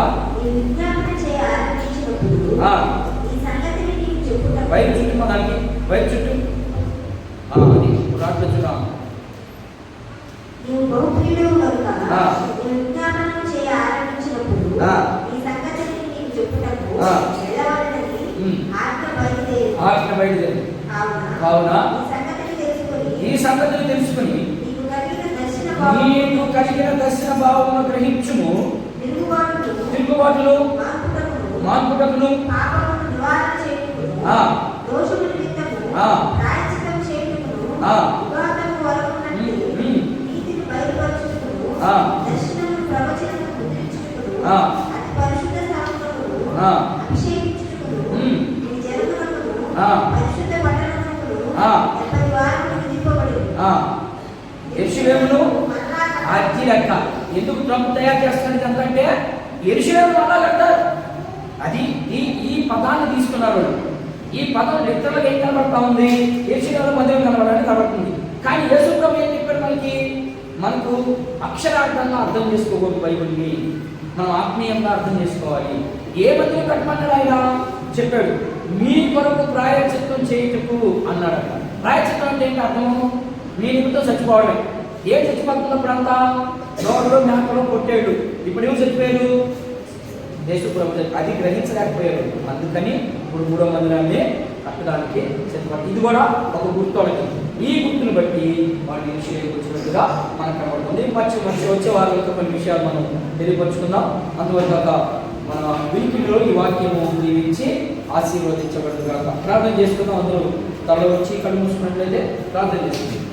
వైపు చుట్టూ దానికి వైపు చుట్టూ అది రాట్ల చుట్టూ ఆజ్ఞ బయలుదేరి. కావున ఈ సంగతిని తెలుసుకుని నీకు కలిగిన దర్శన భావమును గ్రహించుము, తిరుగుబాటులు మాన్పుటకును యెరూషలేమును అగ్గి లెక్క. ఎందుకు ట్రంప్ తయారు చేస్తాడు ఎందుకంటే యెరూషలేము అలా కట్టారు. అది ఈ పదాన్ని తీసుకున్నారు. ఈ పదం లిటరల్గా ఏం కనబడతా ఉంది, యెరూషలేములో మందిరం కనబడాలని కనబడుతుంది. కానీ యేసు ప్రభు ఏం చెప్పాడు మనకు అక్షరార్థంగా అర్థం చేసుకోకూడదు. బైబిల్ని మనం ఆత్మీయంగా అర్థం చేసుకోవాలి. ఏ మందిరం కట్టమన్నాడు ఆయన చెప్పాడు, మీ కొరకు ప్రాయశ్చిత్తం చేయుటకు అన్నాడు. ప్రాయశ్చిత్తం అంటే ఏంటి అర్థము, మీ నిమిత్తం చచ్చిపోవడమే. ఏం చచ్చిపోతున్నప్పుడు అంతా నోరులో మేకలో కొట్టాడు. ఇప్పుడు ఏం చచ్చిపోయాడు, యేసు ప్రభు అది గ్రహించలేకపోయాడు. అందుకని ఇప్పుడు 3వ మందిరాన్ని కట్టడానికి చచ్చిపోతుంది. ఇది కూడా ఒక గుర్తు. ఈ గుర్తును బట్టి వాటి విషయాలు వచ్చినట్టుగా మనకు కనబడుతుంది. మంచి వచ్చే వారితో కొన్ని విషయాలు మనం తెలియపరుచుకుందాం. అందువల్ల మన వినికిడిలో ఈ వాక్యము దీవించి ఆశీర్వదించబడుతుంది. ప్రార్థన చేసుకుందాం. అందరూ తల వచ్చి కళ్ళు మూసుకున్నట్లయితే ప్రార్థన చేసుకుందాం.